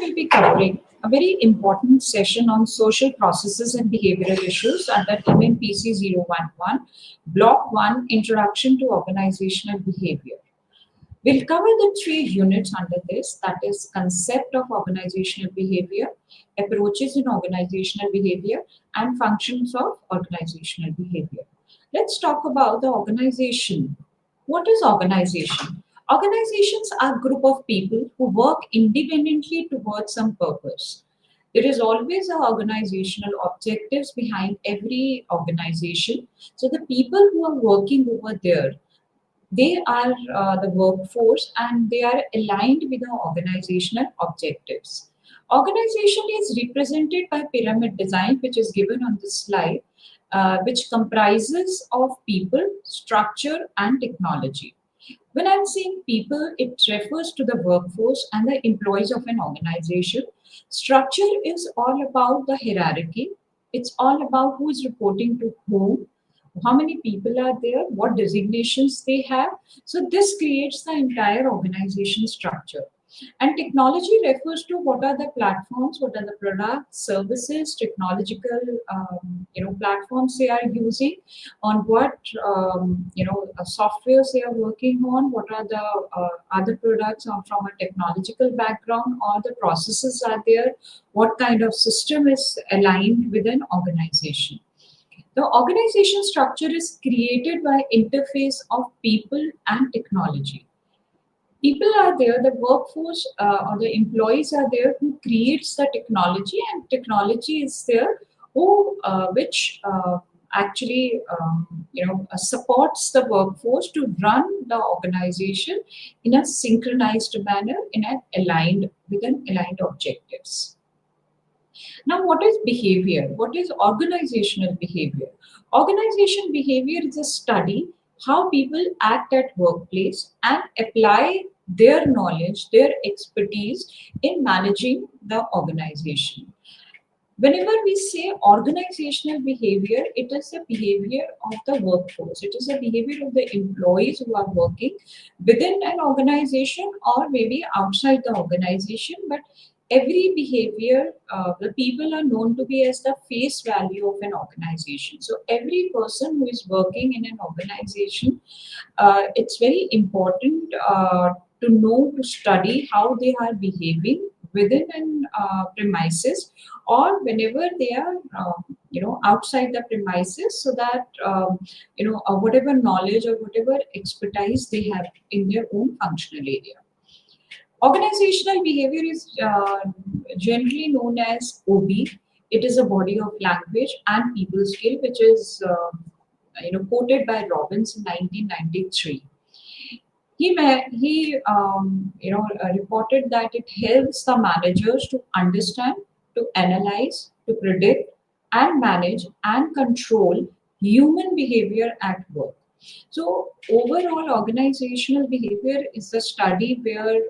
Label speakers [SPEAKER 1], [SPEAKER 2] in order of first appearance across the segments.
[SPEAKER 1] will be covering a very important session on social processes and behavioral issues under MNPC 011, Block 1, Introduction to Organizational Behavior. We'll cover the three units under this, that is concept of organizational behavior, approaches in organizational behavior, and functions of organizational behavior. Let's talk about the organization. What is organization? Organizations are a group of people who work independently towards some purpose. There is always a organizational objectives behind every organization. So the people who are working over there, they are the workforce and they are aligned with the organizational objectives. Organization is represented by pyramid design, which is given on this slide, which comprises of people, structure, and technology. When I'm saying people, it refers to the workforce and the employees of an organization. Structure is all about the hierarchy. It's all about who is reporting to whom, how many people are there, what designations they have. So this creates the entire organization structure. And technology refers to what are the platforms, what are the products, services, technological platforms they are using, on what softwares they are working on, what are the other products from a technological background, or the processes are there, what kind of system is aligned with an organization. The organization structure is created by interface of people and technology. People are there, the workforce or the employees are there who creates the technology, and technology is there who which actually supports the workforce to run the organization in a synchronized manner, in an aligned with an aligned objectives. Now, what is behavior? What is organizational behavior? Organization behavior is a study how people act at workplace and apply their knowledge, their expertise in managing the organization. Whenever we say organizational behavior, it is the behavior of the workforce. It is the behavior of the employees who are working within an organization or maybe outside the organization. But every behavior, the people are known to be as the face value of an organization. So every person who is working in an organization, it's very important to know, to study how they are behaving within an premises, or whenever they are outside the premises, so that whatever knowledge or whatever expertise they have in their own functional area. Organizational behavior is generally known as OB. It is a body of language and people skill, which is quoted by Robbins in 1993. He reported that it helps the managers to understand, to analyze, to predict, and manage and control human behavior at work. So overall, organizational behavior is the study where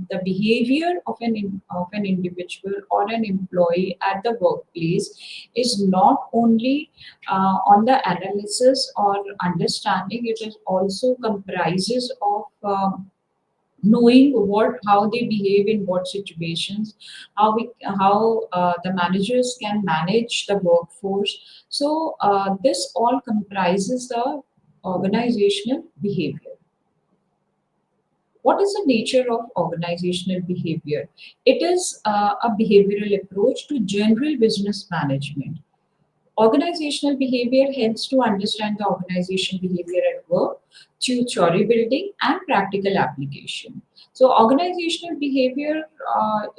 [SPEAKER 1] the behavior of an individual or an employee at the workplace is not only on the analysis or understanding; it is also comprises of knowing how they behave in what situations, how the managers can manage the workforce. So this all comprises the organizational behavior. What is the nature of organizational behavior? It is a behavioral approach to general business management. Organizational behavior helps to understand the organization behavior at work through theory building and practical application. So organizational behavior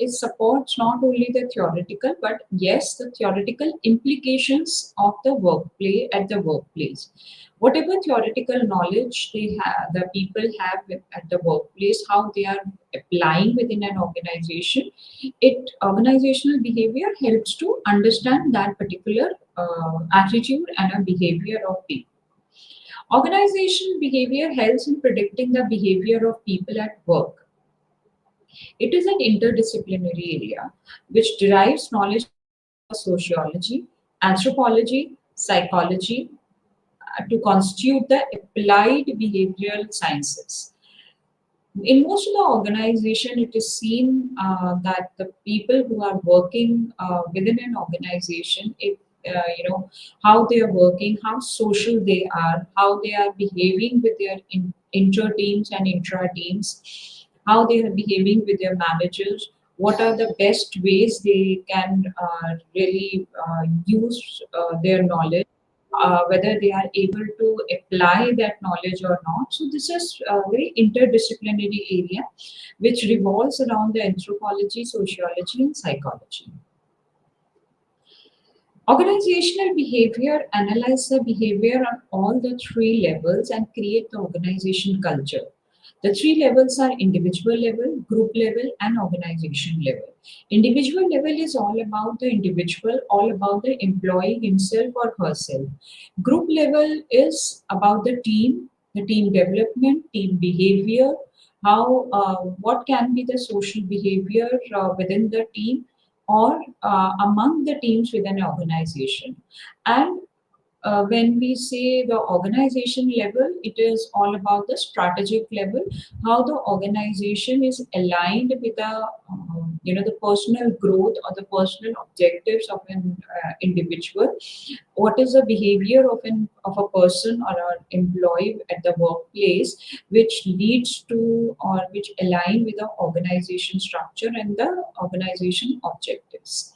[SPEAKER 1] supports not only the theoretical, but yes, the theoretical implications of the workplace at the workplace. Whatever theoretical knowledge the people have at the workplace, how they are applying within an organization, organizational behavior helps to understand that particular attitude and a behavior of people. Organizational behavior helps in predicting the behavior of people at work. It is an interdisciplinary area which derives knowledge of sociology, anthropology, psychology, to constitute the applied behavioral sciences. In most of the organization, it is seen that the people who are working within an organization, if how they are working, how social they are, how they are behaving with their inter teams and intra teams, how they are behaving with their managers, what are the best ways they can really use their knowledge, whether they are able to apply that knowledge or not. So this is a very interdisciplinary area which revolves around the anthropology, sociology, and psychology. Organizational behavior analyzes the behavior on all the three levels and create the organization culture. The three levels are individual level, group level, and organization level. Individual level is all about the individual, all about the employee himself or herself. Group level is about the team development, team behavior, how what can be the social behavior within the team or among the teams within an organization. And when we say the organization level, it is all about the strategic level, how the organization is aligned with the the personal growth or the personal objectives of an individual. What is the behavior of a person or an employee at the workplace, which leads to or which align with the organization structure and the organization objectives.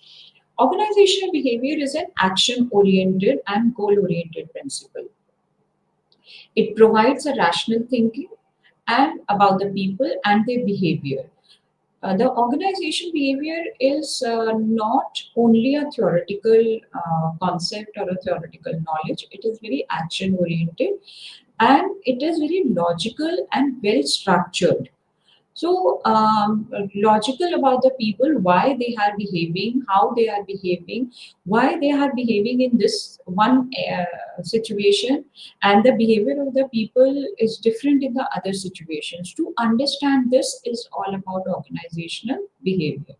[SPEAKER 1] Organizational behavior is an action oriented and goal oriented principle. It provides a rational thinking and about the people and their behavior. The organization behavior is not only a theoretical concept or a theoretical knowledge, it is very action oriented and it is very logical and well structured. So, logical about the people, why they are behaving, how they are behaving, why they are behaving in this one situation, and the behavior of the people is different in the other situations. To understand this is all about organizational behavior.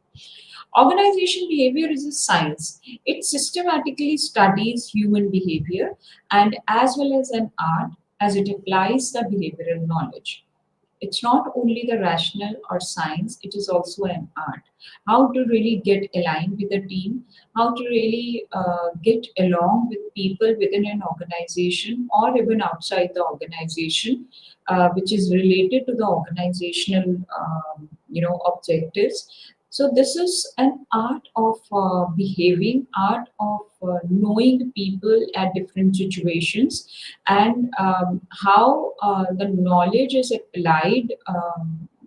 [SPEAKER 1] Organization behavior is a science. It systematically studies human behavior and as well as an art as it applies the behavioral knowledge. It's not only the rational or science, it is also an art. How to really get aligned with the team, how to really get along with people within an organization or even outside the organization, which is related to the organizational objectives. So this is an art of behaving, art of knowing people at different situations, and how the knowledge is applied.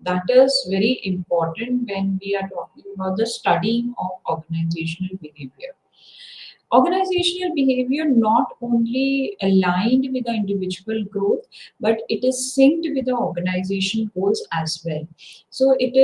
[SPEAKER 1] That is very important when we are talking about the studying of organizational behavior. Organizational behavior not only aligned with the individual growth, but it is synced with the organization goals as well. So it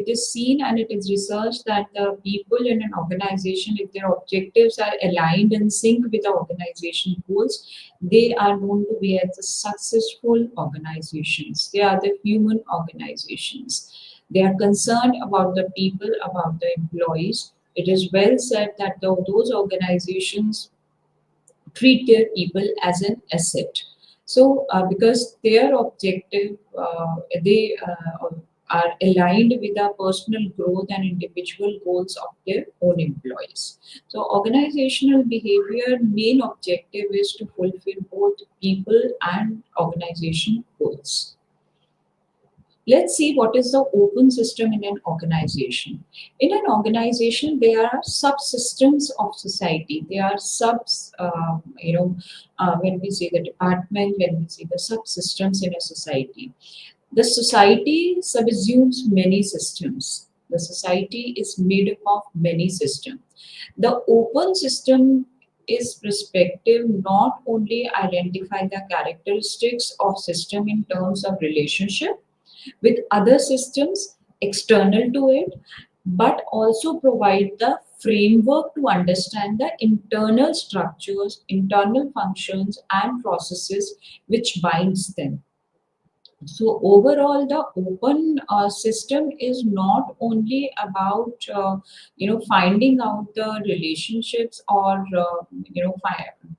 [SPEAKER 1] is seen and it is researched that the people in an organization, if their objectives are aligned and sync with the organization goals, they are known to be as the successful organizations. They are the human organizations. They are concerned about the people, about the employees. It is well said that those organizations treat their people as an asset. So, because their objective, they are aligned with the personal growth and individual goals of their own employees. So, organizational behavior main objective is to fulfill both people and organization goals. Let's see what is the open system in an organization. In an organization, there are subsystems of society. There are when we say the department, when we say the subsystems in a society. The society subsumes many systems. The society is made up of many systems. The open system is perspective not only identify the characteristics of system in terms of relationship with other systems external to it, but also provide the framework to understand the internal structures, internal functions, and processes which binds them. So overall, the open system is not only about finding out the relationships or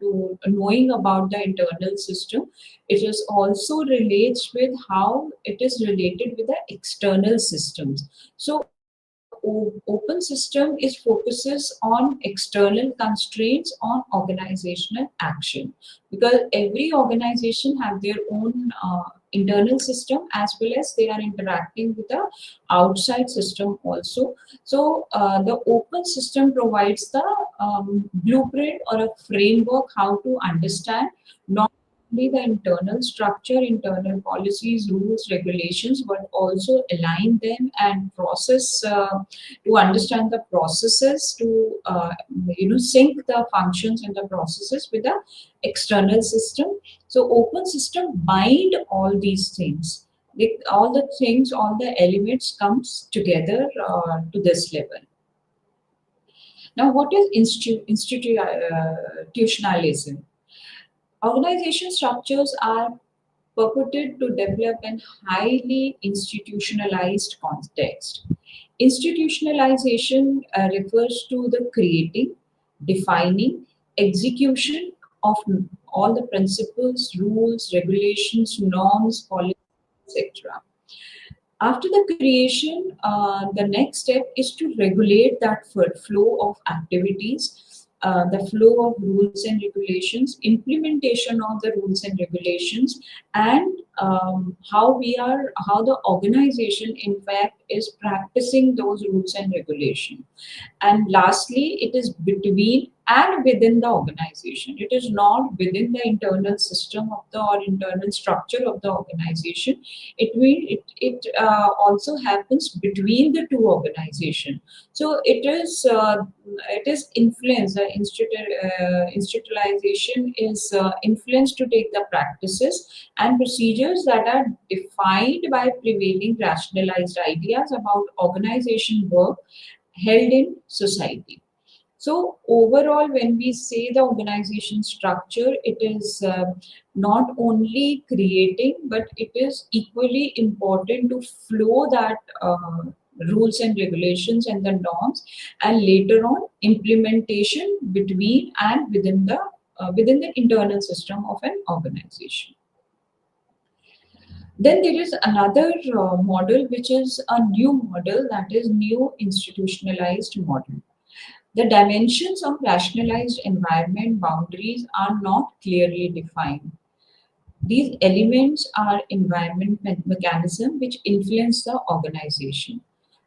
[SPEAKER 1] to knowing about the internal system. It is also relates with how it is related with the external systems. So open system is focuses on external constraints on organizational action, because every organization have their own internal system, as well as they are interacting with the outside system also. So the open system provides the blueprint or a framework how to understand not only the internal structure, internal policies, rules, regulations, but also align them and process to understand the processes, to sync the functions and the processes with the external system. So open system bind all these things. All the things, all the elements comes together to this level. Now, what is institutionalism? Organization structures are purported to develop an highly institutionalized context. Institutionalization refers to the creating, defining, execution of all the principles, rules, regulations, norms, policies, etc. After the creation, the next step is to regulate that flow of activities, the flow of rules and regulations, implementation of the rules and regulations, and how the organization, in fact, is practicing those rules and regulations. And lastly, it is between and within the organization. It is not within the internal system of the or internal structure of the organization. It also happens between the two organizations. So it is influence. The institutionalization is influence to take the practices and procedures that are defined by prevailing rationalized ideas about organization work held in society. So overall, when we say the organization structure, it is not only creating, but it is equally important to flow that rules and regulations and the norms, and later on implementation between and within the internal system of an organization. Then there is another model, which is a new model, that is new institutionalized model. The dimensions of rationalized environment boundaries are not clearly defined. These elements are environment mechanism which influence the organization.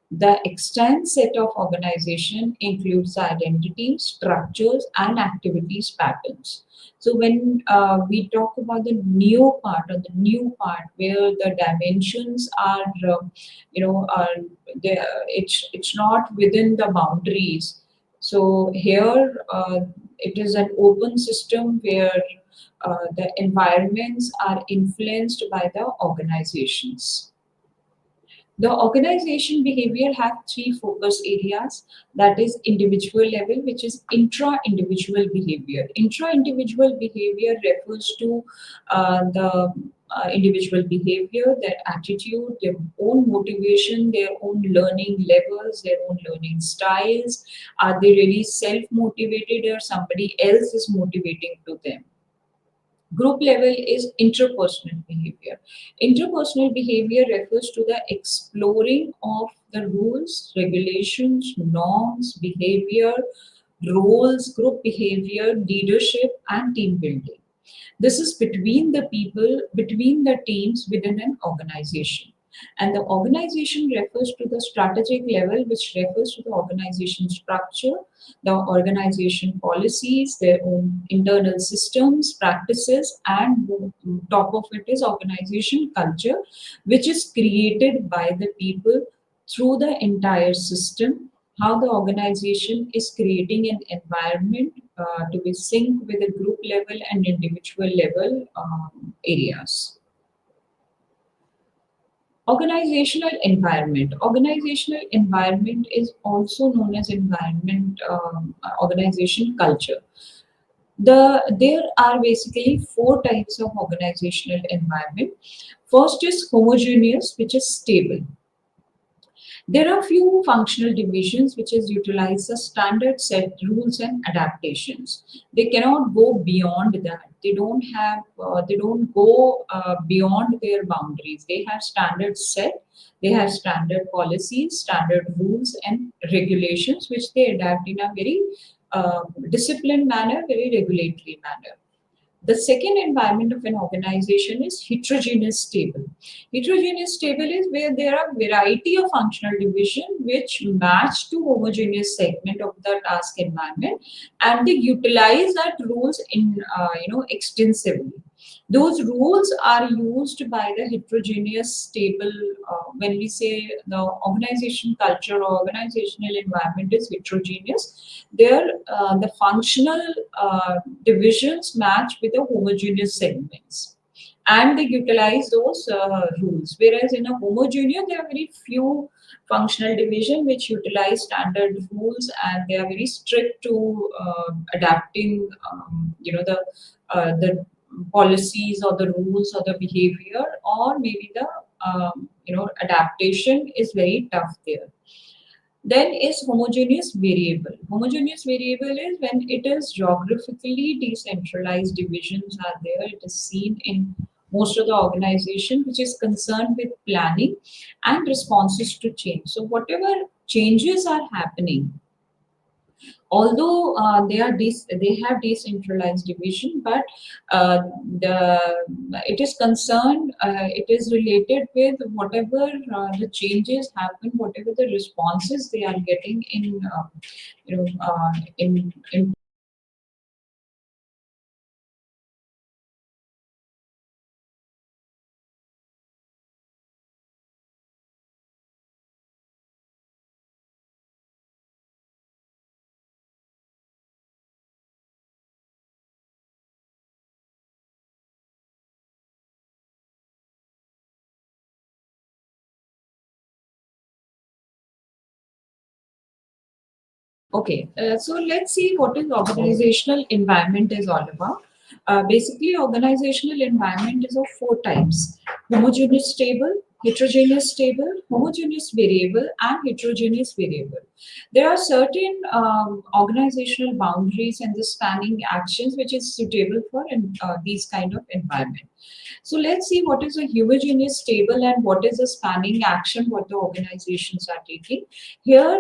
[SPEAKER 1] The extant set of organization includes the identity, structures, and activities patterns. So when we talk about the new part, or the new part where the dimensions are, are there, it's not within the boundaries. So here it is an open system where the environments are influenced by the organizations. The organization behavior have three focus areas, that is individual level, which is intra-individual behavior. Intra-individual behavior refers to the individual behavior, their attitude, their own motivation, their own learning levels, their own learning styles. Are they really self-motivated or somebody else is motivating to them? Group level is interpersonal behavior. Interpersonal behavior refers to the exploring of the rules, regulations, norms, behavior, roles, group behavior, leadership, and team building. This is between the people, between the teams within an organization. And the organization refers to the strategic level, which refers to the organization structure, the organization policies, their own internal systems, practices, and top of it is organization culture, which is created by the people through the entire system. How the organization is creating an environment to be synced with the group level and individual level areas. Organizational environment. Organizational environment is also known as environment organization culture. There are basically four types of organizational environment. First is homogeneous, which is stable. There are few functional divisions which is utilize the standard set rules and adaptations. They cannot go beyond that. They don't go beyond their boundaries. They have standard set. They have standard policies, standard rules and regulations which they adapt in a very disciplined manner, very regulatory manner. The second environment of an organization is heterogeneous stable. Heterogeneous stable is where there are variety of functional division which match to homogeneous segment of the task environment, and they utilize that rules in extensively. Those rules are used by the heterogeneous stable. When we say the organization culture or organizational environment is heterogeneous, there the functional divisions match with the homogeneous segments, and they utilize those rules. Whereas in a homogeneous, there are very few functional division which utilize standard rules, and they are very strict to adapting, the policies or the rules or the behavior, or maybe the adaptation is very tough there. Then is homogeneous variable. Homogeneous variable is when it is geographically decentralized divisions are there. It is seen in most of the organization which is concerned with planning and responses to change. So whatever changes are happening, although they have decentralized division, but the it is concerned, it is related with whatever the changes happen, whatever the responses they are getting in in. Okay, so let's see what is organizational environment is all about. Basically, organizational environment is of four types: homogeneous stable, heterogeneous stable, homogeneous variable, and heterogeneous variable. There are certain organizational boundaries and the spanning actions which is suitable for these kind of environment. So let's see what is a homogeneous stable and what is a spanning action what the organizations are taking. Here,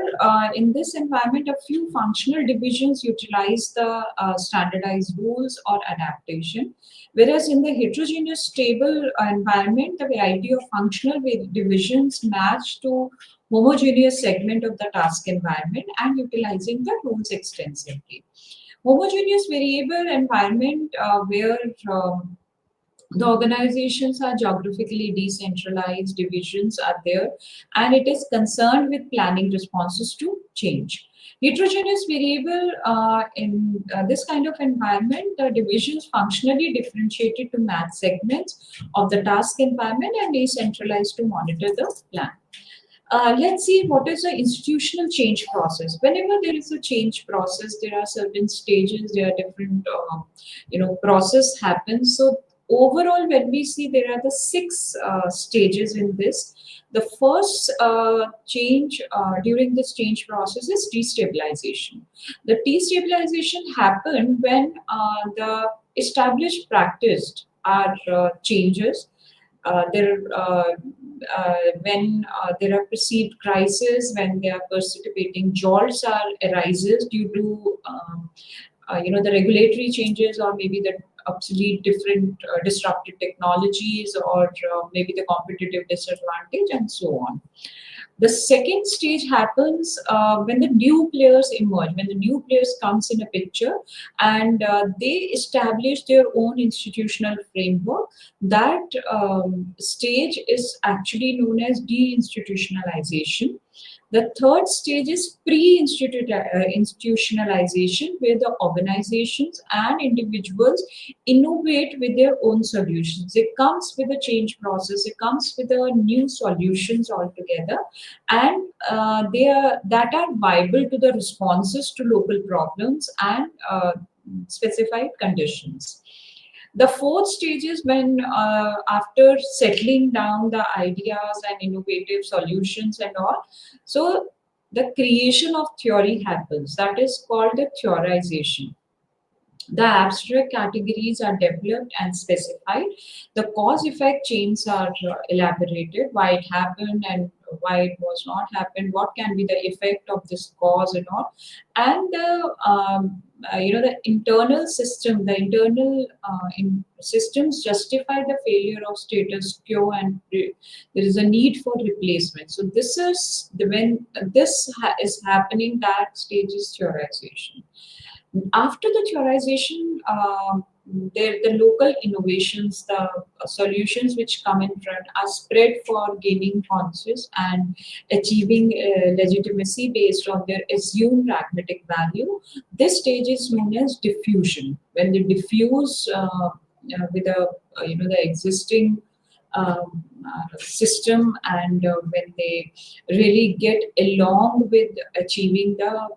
[SPEAKER 1] in this environment, a few functional divisions utilize the standardized rules or adaptation, whereas in the heterogeneous stable environment, the variety of functional divisions match to homogeneous segment of the task environment and utilizing the rules extensively. Homogeneous variable environment where the organizations are geographically decentralized, divisions are there, and it is concerned with planning responses to change. Heterogeneous variable in this kind of environment, the divisions functionally differentiated to match segments of the task environment and decentralized to monitor the plan. Let's see what is the institutional change process. Whenever there is a change process, there are certain stages, there are different, process happens. So overall, when we see there are the six stages in this. The first change during this change process is destabilization. The destabilization happened when the established practice are changes. There when there are perceived crises, when there are precipitating jolts are arises due to the regulatory changes, or maybe the obsolete different disruptive technologies, or maybe the competitive disadvantage and so on. The second stage happens when the new players emerge, when the new players comes in a picture, and they establish their own institutional framework. That stage is actually known as deinstitutionalization. The third stage is pre-institutionalization, where the organizations and individuals innovate with their own solutions. It comes with a change process, it comes with a new solutions altogether, and they are that are viable to the responses to local problems and specified conditions. The fourth stage is when, after settling down the ideas and innovative solutions and all, so the creation of theory happens. That is called the theorization. The abstract categories are developed and specified. The cause effect chains are elaborated, why it happened and why it was not happened, what can be the effect of this cause and all. And the internal system, the internal systems justify the failure of status quo, and there is a need for replacement. So this is when is happening, that stage is theorization. After the theorization, the local innovations, the solutions which come in front are spread for gaining conscious and achieving legitimacy based on their assumed pragmatic value. This stage is known as diffusion. When they diffuse with the existing system, and when they really get along with achieving the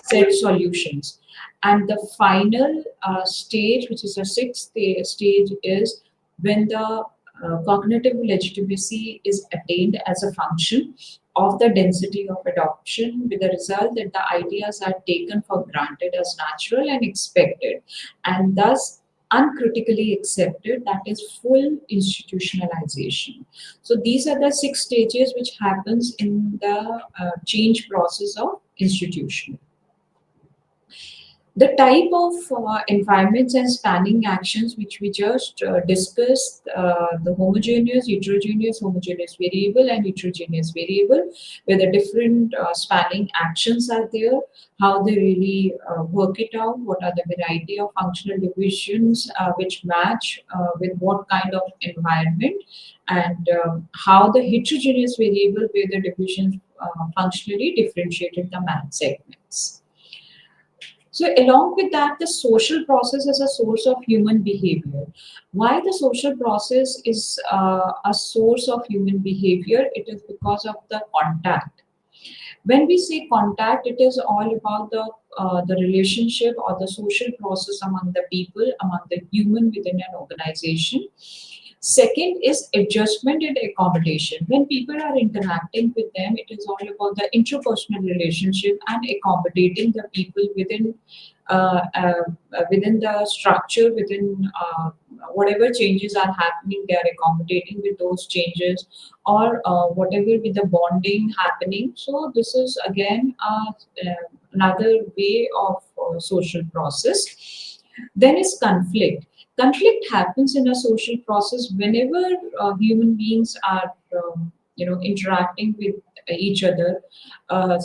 [SPEAKER 1] said solutions. And the final stage, which is the sixth stage, is when the cognitive legitimacy is attained as a function of the density of adoption, with the result that the ideas are taken for granted as natural and expected, and thus uncritically accepted. That is full institutionalization. So these are the six stages which happens in the change process of institution. The type of environments and spanning actions which we just discussed, the homogeneous, heterogeneous, homogeneous variable and heterogeneous variable, where the different spanning actions are there, how they really work it out, what are the variety of functional divisions which match with what kind of environment, and how the heterogeneous variable, where the divisions functionally differentiated the man segments. So along with that, the social process is a source of human behavior. Why the social process is a source of human behavior? It is because of the contact. When we say contact, it is all about the relationship or the social process among the people, among the human within an organization. Second is adjustment and accommodation. When people are interacting with them, it is all about the interpersonal relationship and accommodating the people within the structure, within whatever changes are happening, they are accommodating with those changes, or whatever with the bonding happening. So this is again another way of social process. Then is conflict. Conflict happens in a social process whenever human beings are interacting with each other. There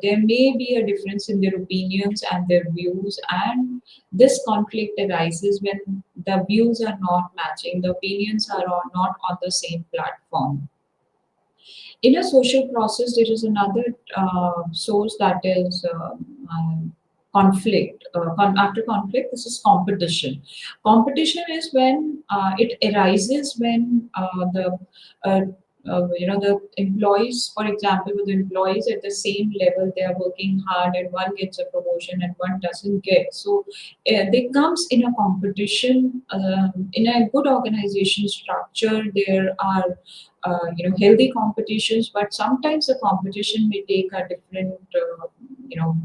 [SPEAKER 1] may be a difference in their opinions and their views, and this conflict arises when the views are not matching, the opinions are not on the same platform. In a social process, there is another source, that is conflict. After conflict, this is competition. Competition is when it arises when uh, the employees, for example, with the employees at the same level, they are working hard, and one gets a promotion and one doesn't get. So they comes in a competition. In a good organization structure, there are healthy competitions, but sometimes the competition may take a different you know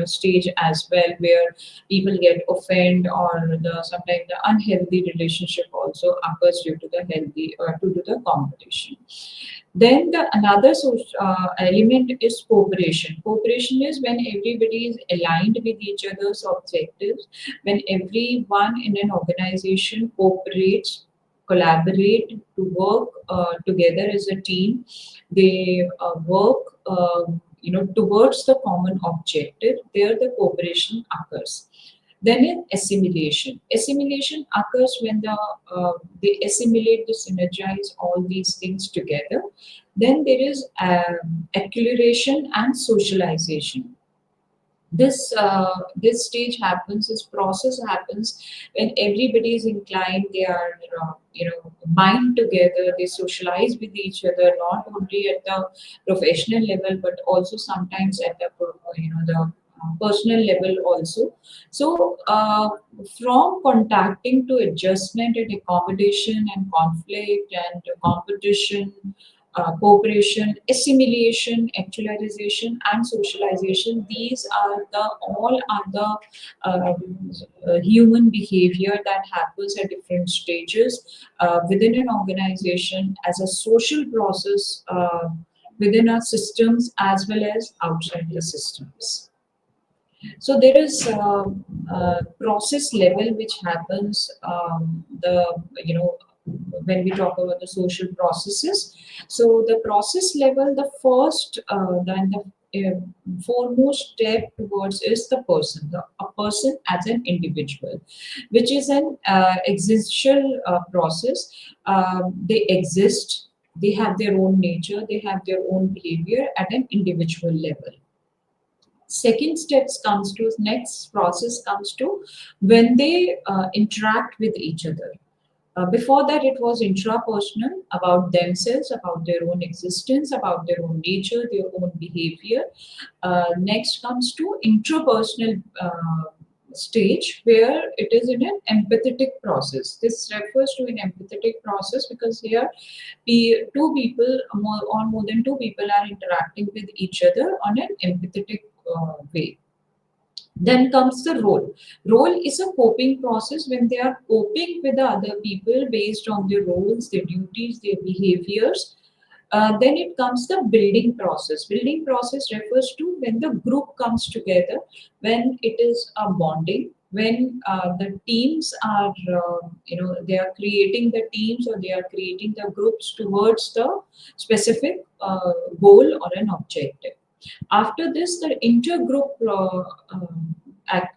[SPEAKER 1] stage as well, where people get offended, or sometimes the unhealthy relationship also occurs due to the healthy or due to the competition. Then the another element is cooperation. Cooperation is when everybody is aligned with each other's objectives, when everyone in an organization cooperates, collaborate to work together as a team. They work towards the common objective. There the cooperation occurs. Then in assimilation. Assimilation occurs when they assimilate, they synergize all these things together. Then there is acceleration and socialization. This stage happens, this process happens when everybody is inclined, they are bind together, they socialize with each other, not only at the professional level but also sometimes at the personal level also. So from contacting to adjustment and accommodation and conflict and competition, cooperation, assimilation, actualization, and socialization. These are the all are the human behavior that happens at different stages within an organization as a social process within our systems as well as outside the systems. So there is process level which happens the when we talk about the social processes. So the process level, the first then the foremost step towards is a person as an individual, which is an existential process. They exist. They have their own nature. They have their own behavior at an individual level. Second steps comes to next process comes to when they interact with each other. Before that, it was intrapersonal, about themselves, about their own existence, about their own nature, their own behavior. Next comes to intrapersonal stage, where it is in an empathetic process. This refers to an empathetic process because here two people, more than two people, are interacting with each other on an empathetic way. Then comes the role. Role is a coping process when they are coping with the other people based on their roles, their duties, their behaviors. Then it comes the building process. Building process refers to when the group comes together, when it is a bonding, when the teams are, they are creating the teams or they are creating the groups towards the specific goal or an objective. After this, the intergroup ac-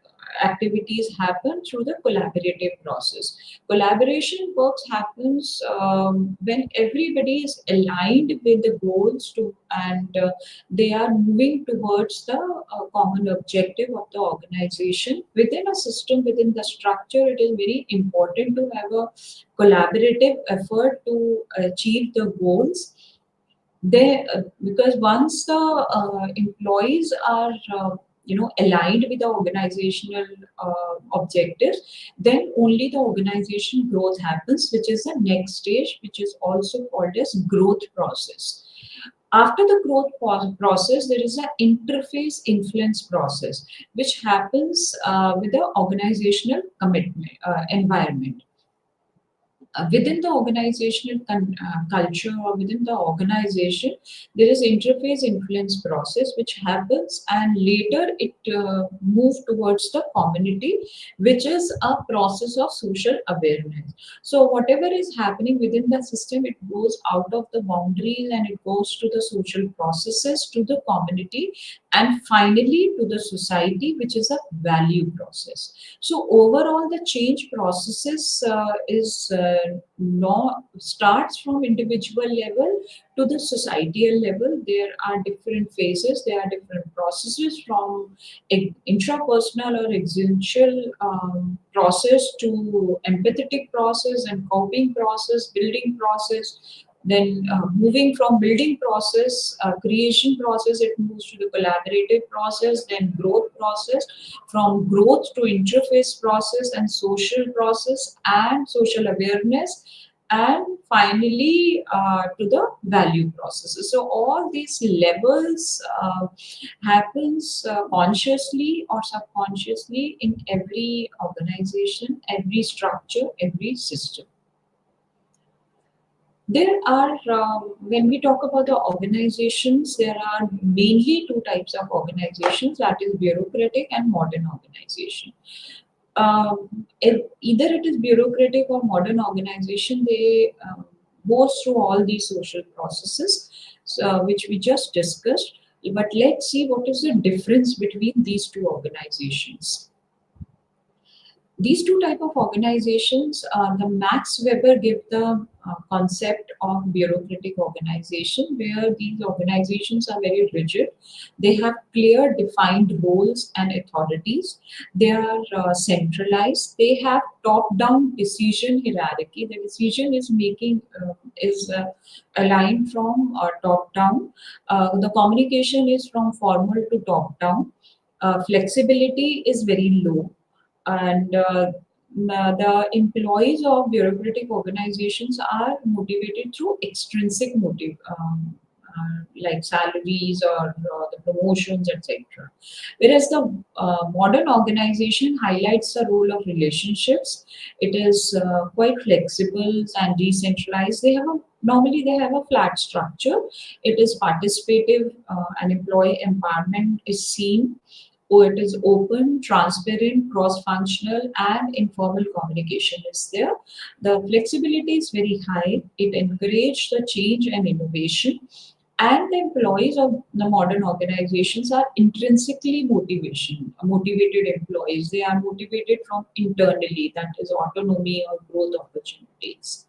[SPEAKER 1] activities happen through the collaborative process. Collaboration works happens when everybody is aligned with the goals and they are moving towards the common objective of the organization. Within a system, within the structure, it is very important to have a collaborative effort to achieve the goals. Because once the employees are aligned with the organizational objectives, then only the organization growth happens, which is the next stage, which is also called as growth process. After the growth process, there is an interface influence process, which happens with the organizational commitment environment. Within the organizational culture or within the organization, there is interface influence process which happens, and later it moves towards the community, which is a process of social awareness. So whatever is happening within the system, it goes out of the boundaries and it goes to the social processes, to the community, and finally to the society, which is a value process. So overall, the change processes is starts from individual level to the societal level. There are different phases. There are different processes from intrapersonal or existential process to empathetic process and coping process, building process. Then moving from building process, creation process, it moves to the collaborative process, then growth process, from growth to interface process and social process and social awareness, and finally to the value processes. So all these levels happens consciously or subconsciously in every organization, every structure, every system. There are, when we talk about the organizations, there are mainly two types of organizations, that is bureaucratic and modern organization. Either it is bureaucratic or modern organization, they go through all these social processes, which we just discussed. But let's see what is the difference between these two organizations. These two type of organizations, the Max Weber give the concept of bureaucratic organization, where these organizations are very rigid. They have clear defined roles and authorities. They are centralized. They have top-down decision hierarchy. The decision is making is aligned from top-down. The communication is from formal to top-down. Flexibility is very low, and the employees of bureaucratic organizations are motivated through extrinsic motive, like salaries or the promotions, etc. Whereas the modern organization highlights the role of relationships. It is quite flexible and decentralized. Normally they have a flat structure. It is participative, and employee empowerment is seen. Oh, it is open, transparent, cross-functional, and informal communication is there. The flexibility is very high. It encourages the change and innovation. And the employees of the modern organizations are intrinsically motivated employees. They are motivated from internally, that is autonomy or growth opportunities.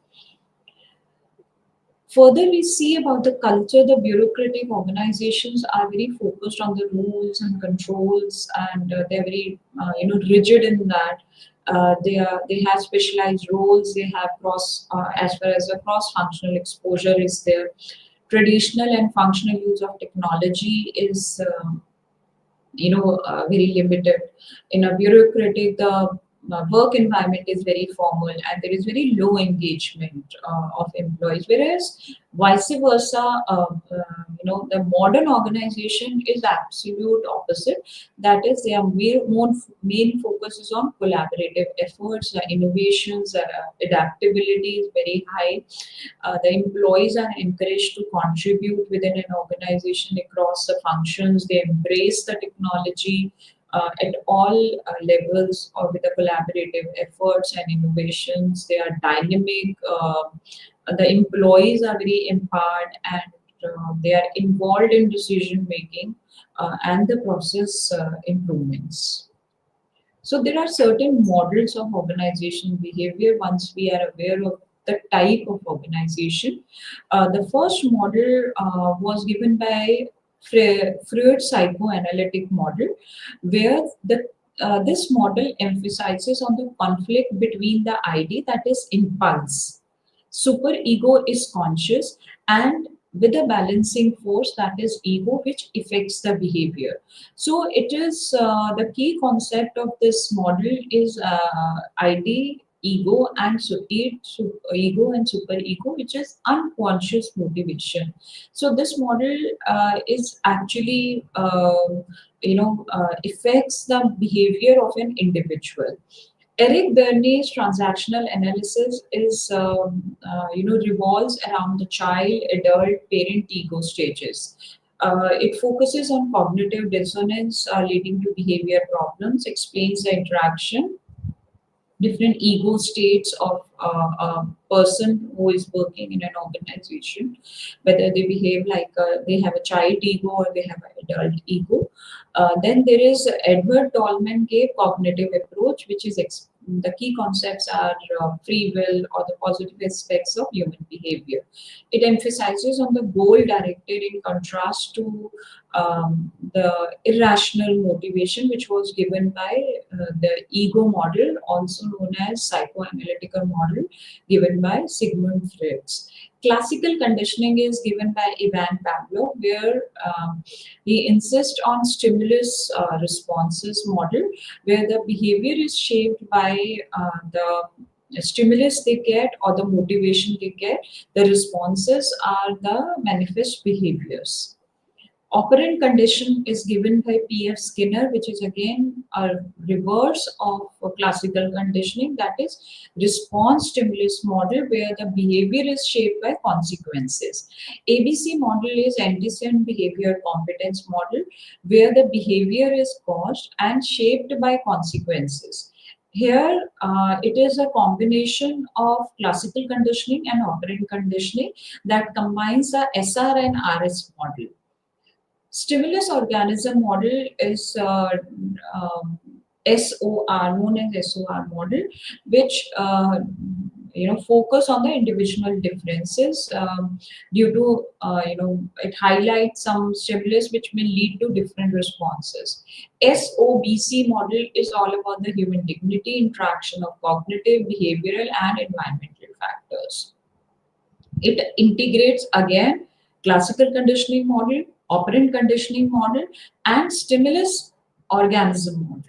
[SPEAKER 1] Further, we see about the culture, the bureaucratic organizations are very focused on the rules and controls, and they're very, rigid in that. They have specialized roles. They have as far as the cross-functional exposure is there. Traditional and functional use of technology is very limited. In a bureaucratic, the work environment is very formal and there is very low engagement of employees, whereas vice versa, the modern organization is absolute opposite. That is, their main focus is on collaborative efforts, innovations, adaptability is very high. The employees are encouraged to contribute within an organization across the functions. They embrace the technology at all levels or with the collaborative efforts and innovations. They are dynamic. The employees are very empowered and they are involved in decision making and the process improvements. So there are certain models of organization behavior once we are aware of the type of organization. The first model was given by Freud's psychoanalytic model, where this model emphasizes on the conflict between the ID, that is impulse. Superego is conscious, and with a balancing force, that is ego, which affects the behavior. So it is the key concept of this model is ID, ego, and ego and superego, which is unconscious motivation. So this model is actually affects the behavior of an individual. Eric Bernie's transactional analysis is, revolves around the child, adult, parent ego stages. It focuses on cognitive dissonance leading to behavior problems, explains the interaction different ego states of a person who is working in an organization, whether they behave like they have a child ego or they have an adult ego. Then there is Edward Tolman gave cognitive approach, which is the key concepts are free will or the positive aspects of human behavior. It emphasizes on the goal directed in contrast to the irrational motivation, which was given by the ego model, also known as psychoanalytical model, given by Sigmund Freud. Classical conditioning is given by Ivan Pavlov, where he insists on stimulus responses model, where the behavior is shaped by the stimulus they get or the motivation they get. The responses are the manifest behaviors. Operant condition is given by P.F. Skinner, which is again a reverse of classical conditioning, that is response stimulus model, where the behavior is shaped by consequences. ABC model is antecedent behavior competence model, where the behavior is caused and shaped by consequences. Here, it is a combination of classical conditioning and operant conditioning that combines the SR and RS model. Stimulus organism model is SOR, known as SOR model, which focus on the individual differences, due to it highlights some stimulus which may lead to different responses. SOBC model is all about the human dignity, interaction of cognitive, behavioral, and environmental factors. It integrates again classical conditioning model, operant conditioning model, and stimulus organism model.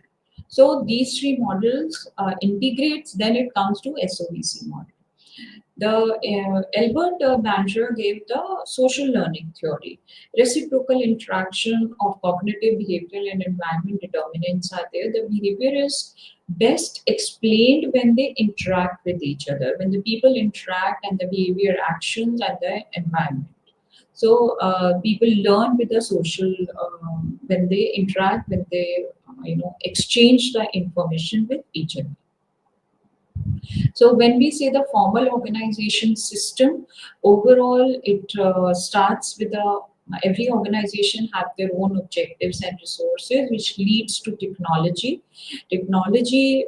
[SPEAKER 1] So these three models integrates, then it comes to SOVC model. The Albert Bandura gave the social learning theory. Reciprocal interaction of cognitive, behavioral, and environment determinants are there. The behavior is best explained when they interact with each other, when the people interact and the behavior actions and the environment. So people learn with the social, when they interact, when they exchange the information with each other. So when we say the formal organization system, overall it starts with every organization have their own objectives and resources, which leads to technology. Technology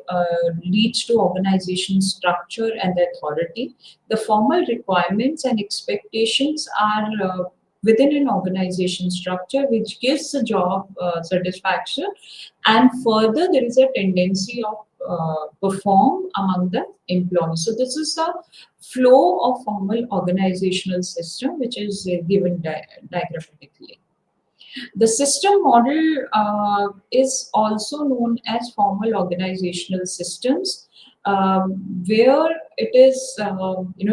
[SPEAKER 1] leads to organization structure and authority. The formal requirements and expectations are within an organization structure, which gives the job satisfaction, and further there is a tendency of perform among the employees. So this is the flow of formal organizational system, which is given diagrammatically. The system model is also known as formal organizational systems, where it is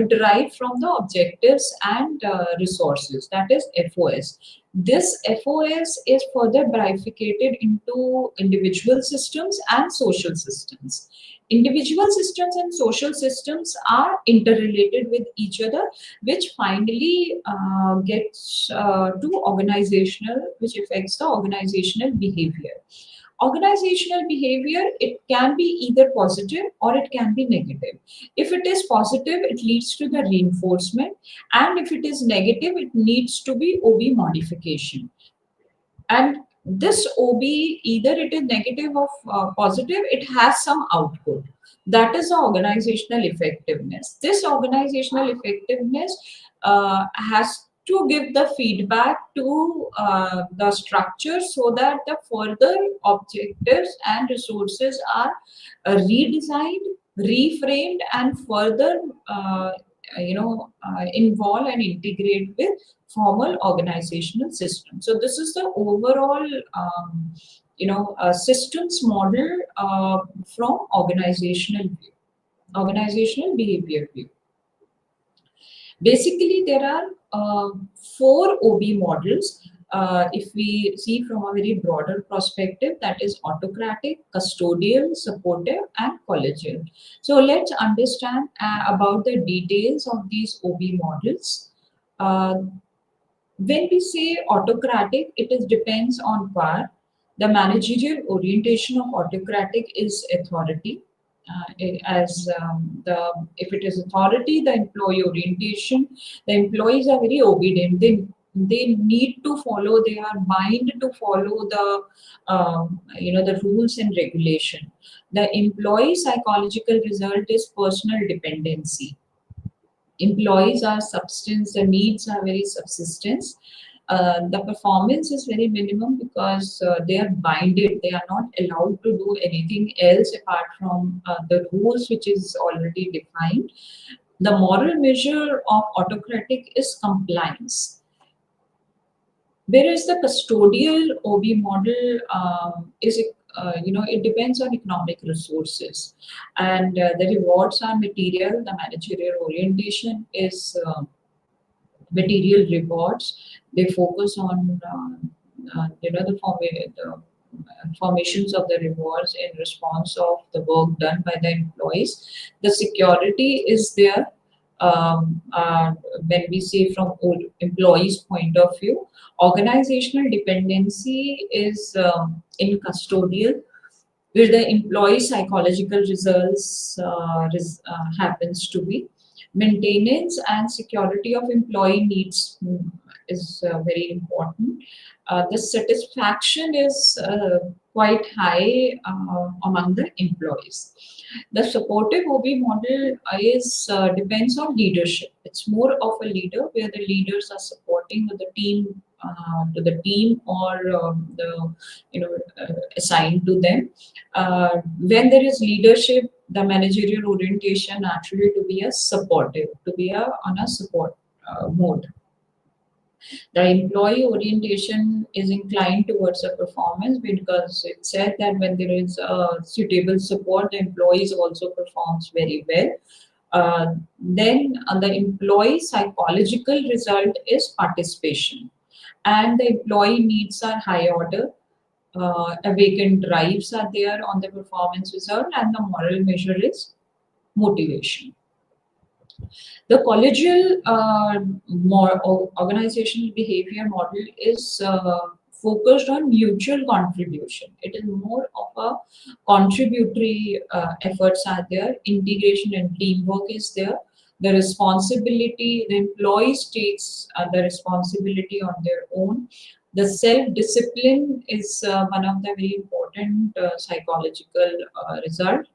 [SPEAKER 1] derived from the objectives and resources, that is FOS. This FOS is further bifurcated into individual systems and social systems. Individual systems and social systems are interrelated with each other, which finally gets to organizational, which affects the organizational behavior. Organizational behavior, it can be either positive or it can be negative. If it is positive, it leads to the reinforcement, and if it is negative, it needs to be OB modification. And this OB, either it is negative or positive, it has some output. That is the organizational effectiveness. This organizational effectiveness has to give the feedback to the structure, so that the further objectives and resources are redesigned, reframed, and further involve and integrate with formal organizational system. So this is the overall systems model from organizational behavior view. Basically, there are 4 OB models. If we see from a very broader perspective, that is autocratic, custodial, supportive, and collegial. So let's understand about the details of these OB models. When we say autocratic, it depends on power. The managerial orientation of autocratic is authority. If it is authority, the employee orientation, the employees are very obedient. They need to follow. They are bound to follow the rules and regulation. The employee psychological result is personal dependency. Employees are substance, the needs are very subsistence. The performance is very minimum because they are binded. They are not allowed to do anything else apart from the rules which is already defined. The moral measure of autocratic is compliance. Whereas the custodial OB model it depends on economic resources, and the rewards are material. The managerial orientation is material rewards. They focus on the formations of the rewards in response of the work done by the employees. The security is there when we say from employees' point of view. Organizational dependency is in custodial, where the employee psychological results happens to be. Maintenance and security of employee needs is very important. The satisfaction is quite high among the employees. The supportive OB model is depends on leadership. It's more of a leader where the leaders are supporting to the team or the assigned to them. When there is leadership, the managerial orientation naturally to be a supportive, to be on a support mode. The employee orientation is inclined towards a performance because it said that when there is a suitable support, the employees also performs very well. Then the employee psychological result is participation, and the employee needs are high order. Awakened drives are there on the performance result, and the moral measure is motivation. The collegial organizational behavior model is focused on mutual contribution. It is more of a contributory efforts are there. Integration and teamwork is there. The responsibility, the employees takes the responsibility on their own. The self-discipline is one of the very important psychological result.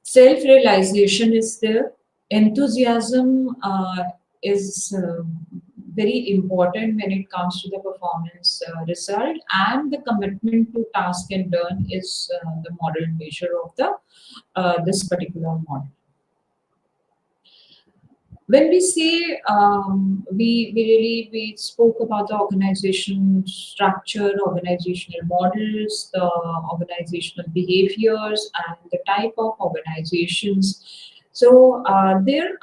[SPEAKER 1] Self-realization is there. Enthusiasm is very important when it comes to the performance result, and the commitment to task and learn is the model measure of the this particular model. When we say we spoke about the organization structure, organizational models, the organizational behaviors, and the type of organizations. So there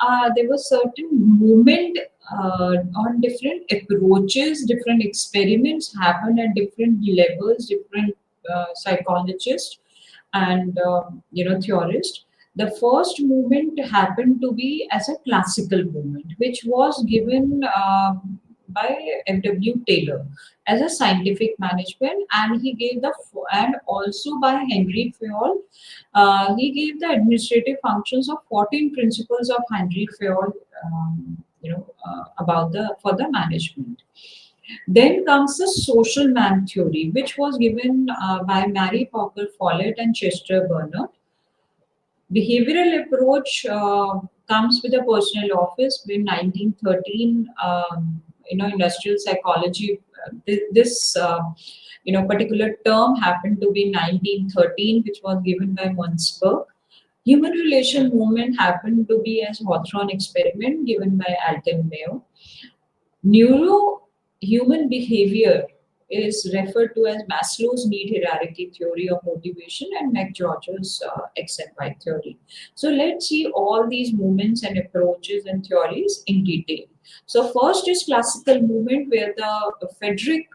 [SPEAKER 1] was certain movement on different approaches, different experiments happened at different levels, different psychologists and theorists. The first movement happened to be as a classical movement, which was given by F.W. Taylor as a scientific management, and he gave and also by Henry Fayol, he gave the administrative functions of 14 principles of Henry Fayol, about the for the management. Then comes the social man theory, which was given by Mary Parker Follett and Chester Bernard. Behavioral approach comes with a personal office in 1913. Industrial psychology. This particular term happened to be 1913, which was given by Munzberg. Human relation movement happened to be as Hawthorne experiment given by Alton Mayo. Neuro-human behavior is referred to as Maslow's need hierarchy theory of motivation and McGeorge's X and Y theory. So let's see all these movements and approaches and theories in detail. So first is classical movement, where the Frederick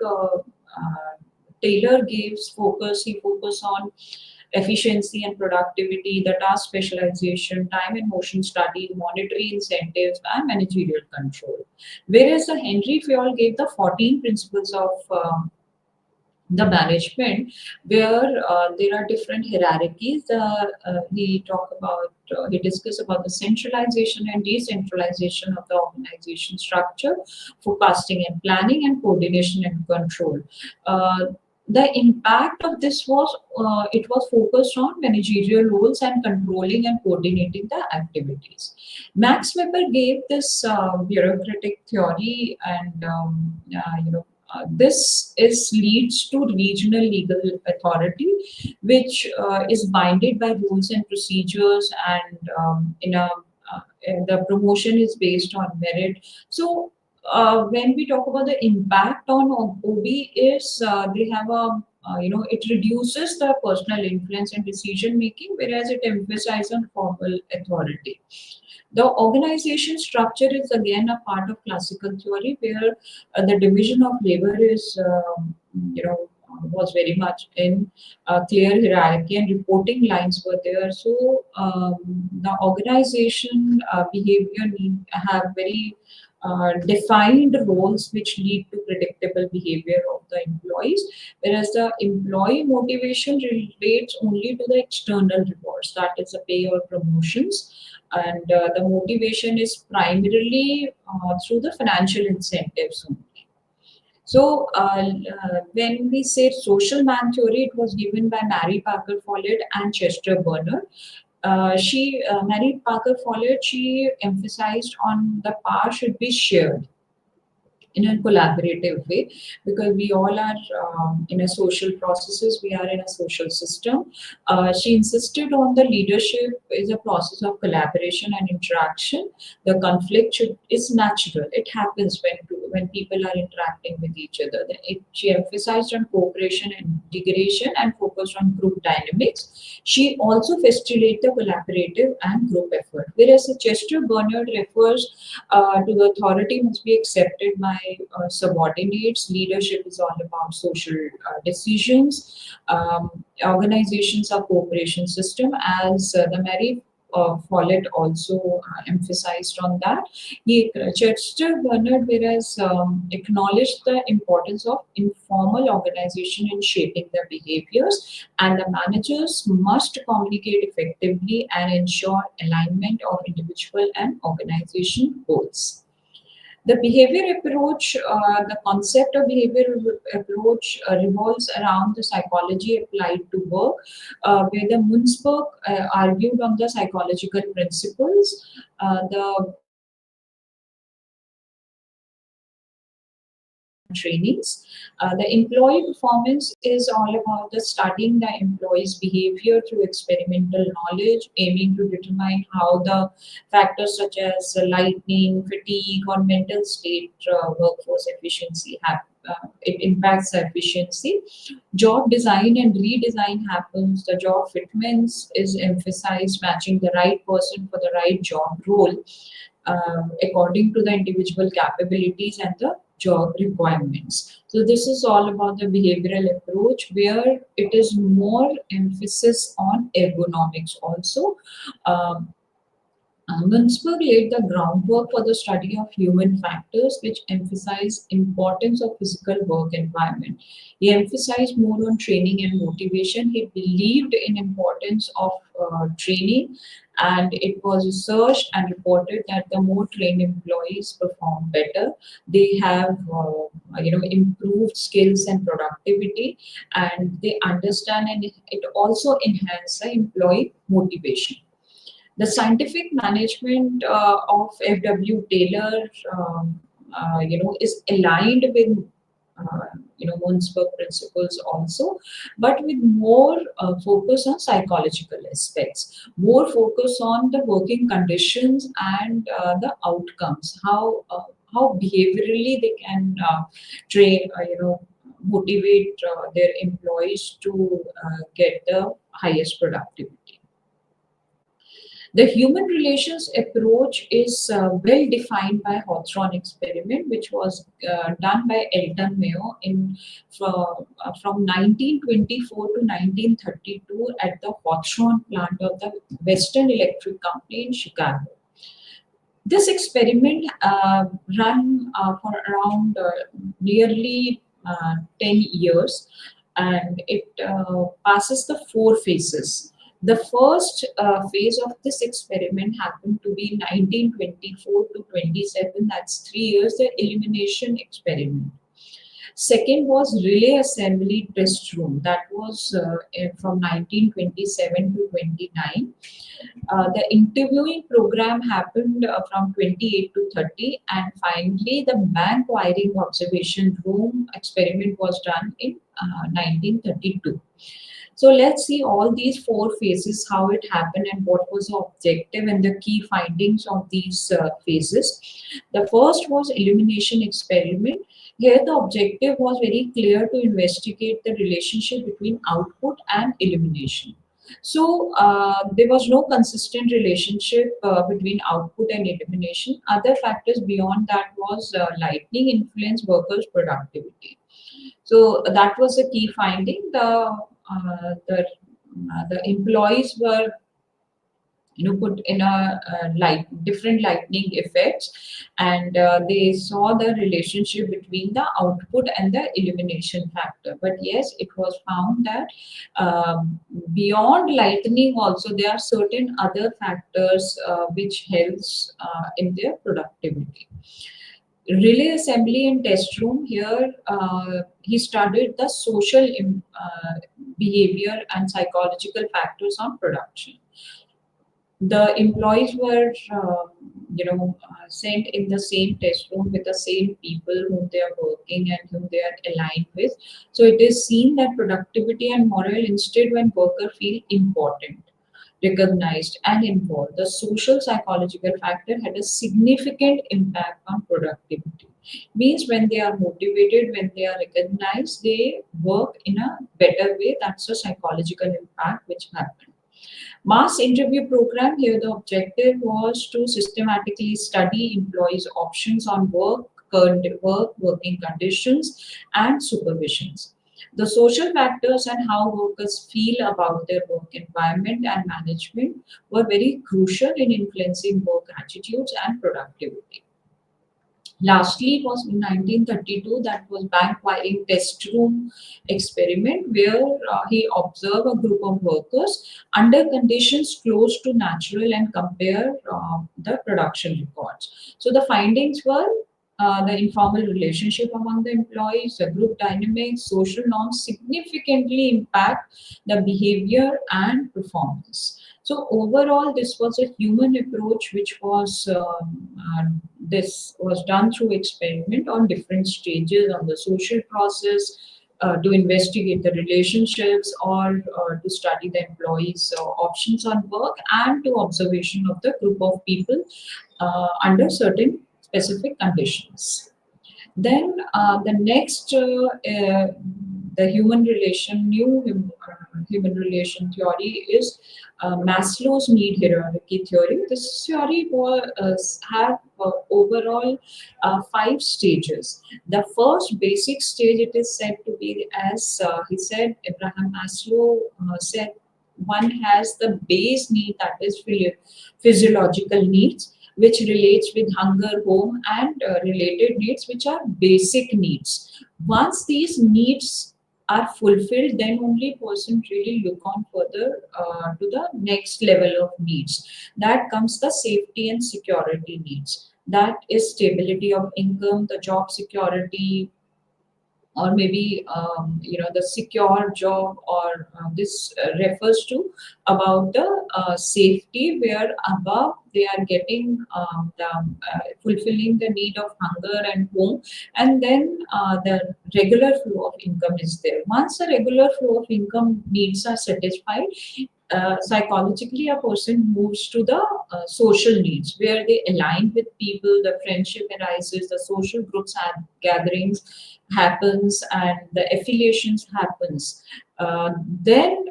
[SPEAKER 1] Taylor gives focus. He focus on efficiency and productivity, the task specialization, time and motion studies, monetary incentives, and managerial control. Whereas the Henry Fayol gave the 14 principles of the management, where there are different hierarchies. He discussed about the centralization and decentralization of the organization structure, forecasting and planning, and coordination and control. The impact of this was it was focused on managerial roles and controlling and coordinating the activities. Max Weber gave this bureaucratic theory, and this leads to regional legal authority, which is binded by rules and procedures, and the promotion is based on merit. So when we talk about the impact on OB, is they have a it reduces the personal influence and decision making, whereas it emphasizes on formal authority. The organization structure is again a part of classical theory, where the division of labor is was very much in clear hierarchy, and reporting lines were there. So the organization behavior have very defined roles which lead to predictable behavior of the employees, whereas the employee motivation relates only to the external rewards, that is the pay or promotions, and the motivation is primarily through the financial incentives only. So, when we say social man theory, it was given by Mary Parker Follett and Chester Bernard. Mary Parker Follett, she emphasized on the power should be shared in a collaborative way, because we all are in a social processes, we are in a social system. She insisted on the leadership is a process of collaboration and interaction. The conflict is natural, it happens when people are interacting with each other. She emphasized on cooperation and integration and focused on group dynamics. She also facilitated the collaborative and group effort, whereas Chester Bernard refers to the authority must be accepted by subordinates. Leadership is all about social decisions. Organizations are cooperation system, as the Mary Follett also emphasized on that. Chester Bernard, whereas acknowledged the importance of informal organization in shaping their behaviors, and the managers must communicate effectively and ensure alignment of individual and organization goals. The behavior approach, the concept of behavior approach revolves around the psychology applied to work, where the Munzberg argued on the psychological principles. The trainings. The employee performance is all about the studying the employee's behavior through experimental knowledge, aiming to determine how the factors such as lightning, fatigue, or mental state, workforce efficiency have. It impacts the efficiency. Job design and redesign happens. The job fitments is emphasized, matching the right person for the right job role according to the individual capabilities and the job requirements. So this is all about the behavioral approach, where it is more emphasis on ergonomics also. Um, Munzberg laid the groundwork for the study of human factors, which emphasize importance of physical work environment. He emphasized more on training and motivation. He believed in importance of training, and it was researched and reported that the more trained employees perform better. They have improved skills and productivity, and they understand, and it also enhances the employee motivation. The scientific management of F.W. Taylor, is aligned with Munzberg principles also, but with more focus on psychological aspects, more focus on the working conditions and the outcomes, how behaviorally they can train, motivate their employees to get the highest productivity. The human relations approach is well defined by Hawthorne experiment, which was done by Elton Mayo from 1924 to 1932 at the Hawthorne plant of the Western Electric Company in Chicago. This experiment ran for around nearly 10 years, and it passes the four phases. The first phase of this experiment happened to be 1924 to 27, that's 3 years, the elimination experiment. Second was relay assembly test room, that was from 1927 to 29. The interviewing program happened from 28 to 30, and finally the bank wiring observation room experiment was done in 1932. So let's see all these four phases, how it happened and what was the objective and the key findings of these phases. The first was elimination experiment. Here the objective was very clear, to investigate the relationship between output and elimination. So there was no consistent relationship between output and elimination. Other factors beyond that was lightning influence workers' productivity. So that was the key finding. The employees were put in a different lightning effects, and they saw the relationship between the output and the elimination factor. But yes, it was found that beyond lightning also there are certain other factors which helps in their productivity. Relay assembly and test room. Here, he studied the social behavior and psychological factors on production. The employees were, sent in the same test room with the same people whom they are working and whom they are aligned with. So it is seen that productivity and morale instead when worker feel important, recognized and involved. The social psychological factor had a significant impact on productivity. Means when they are motivated, when they are recognized, they work in a better way. That's a psychological impact which happened. Mass interview program, here the objective was to systematically study employees' options on work, current work, working conditions, and supervisions. The social factors and how workers feel about their work environment and management were very crucial in influencing work attitudes and productivity. Lastly, it was in 1932 that was bank wiring test room experiment where he observed a group of workers under conditions close to natural and compare the production records. So the findings were the informal relationship among the employees, the group dynamics, social norms significantly impact the behavior and performance. So overall, this was a human approach, which was this was done through experiment on different stages on the social process to investigate the relationships or to study the employees' options on work and to observation of the group of people under certain specific conditions. Then the next, the human relation theory is Maslow's need hierarchy theory. This theory was have overall five stages. The first basic stage it is said to be as he said Abraham Maslow said one has the base need, that is physiological needs, which relates with hunger, home, and related needs, which are basic needs. Once these needs are fulfilled, then only person really look on further to the next level of needs. That comes the safety and security needs. That is stability of income, the job security, or maybe the secure job, or this refers to about the safety where above they are getting fulfilling the need of hunger and home, and then the regular flow of income is there. Once the regular flow of income needs are satisfied, psychologically a person moves to the social needs where they align with people, the friendship arises, the social groups and gatherings happens, and the affiliations happens. Then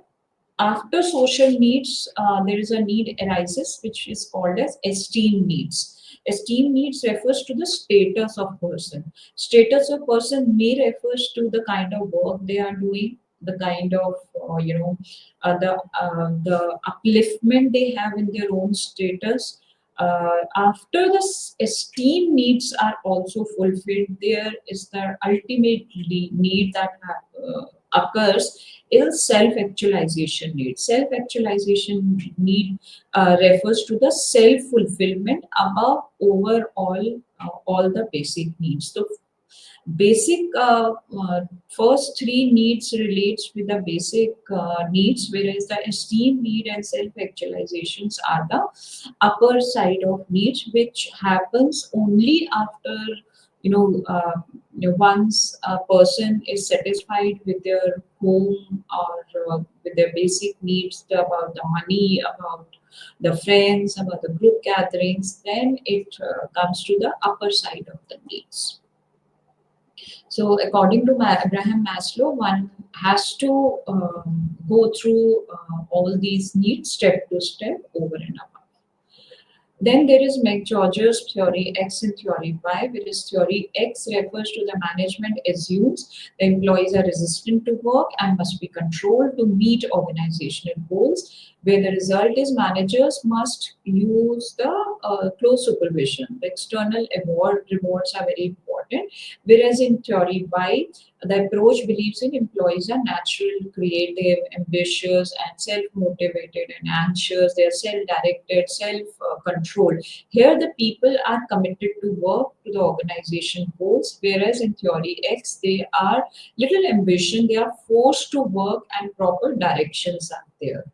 [SPEAKER 1] after social needs, there is a need arises which is called as esteem needs. Esteem needs refers to the status of person. Status of person may refers to the kind of work they are doing, the kind of the upliftment they have in their own status. After the esteem needs are also fulfilled, there is the ultimate need that occurs is self-actualization need. Self-actualization need refers to the self-fulfillment above overall all the basic needs. So basic first three needs relates with the basic needs, whereas the esteem need and self-actualizations are the upper side of needs, which happens only after once a person is satisfied with their home or with their basic needs, about the money, about the friends, about the group gatherings, then it comes to the upper side of the needs. So, according to Abraham Maslow, one has to go through all these needs step to step over and above. Then there is McGeorge's theory X and theory Y, whereas theory X refers to the management assumes the employees are resistant to work and must be controlled to meet organizational goals, where the result is managers must use the close supervision. The external rewards are very important, whereas in theory Y, The approach believes in employees are natural, creative, ambitious, and self-motivated and anxious. They are self-directed, self-controlled. Here, the people are committed to work to the organization goals, whereas in theory X, they are little ambition. They are forced to work, and proper directions are there.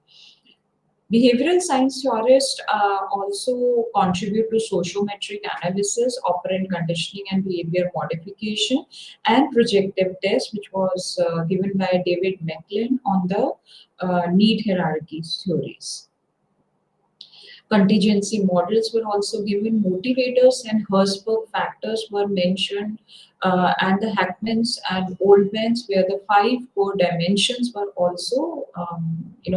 [SPEAKER 1] Behavioral science theorists also contribute to sociometric analysis, operant conditioning, and behavior modification, and projective test, which was given by David Macklin on the need hierarchies theories. Contingency models were also given, motivators and Herzberg factors were mentioned, and the Hackmans and Oldmans, where the 5 core dimensions were also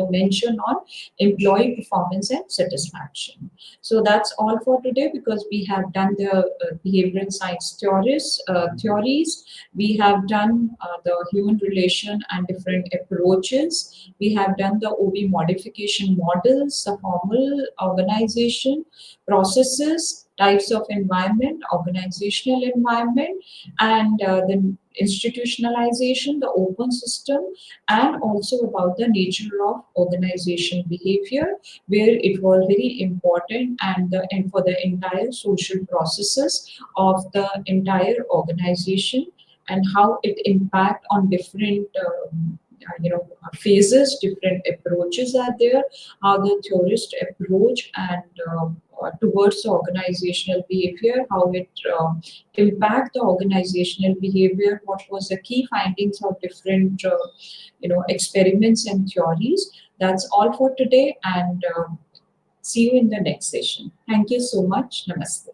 [SPEAKER 1] mentioned on employee performance and satisfaction. So that's all for today, because we have done the behavioral science theories. We have done the human relation and different approaches. We have done the OB modification models, the formal organization, processes, types of environment, organizational environment, and the institutionalization, the open system, and also about the nature of organization behavior, where it was very important, and for the entire social processes of the entire organization, and how it impact on different phases, different approaches are there, how the theorist approach and towards the organizational behavior, how it impact the organizational behavior, what was the key findings of different experiments and theories. That's all for today, and see you in the next session. Thank you so much. Namaste.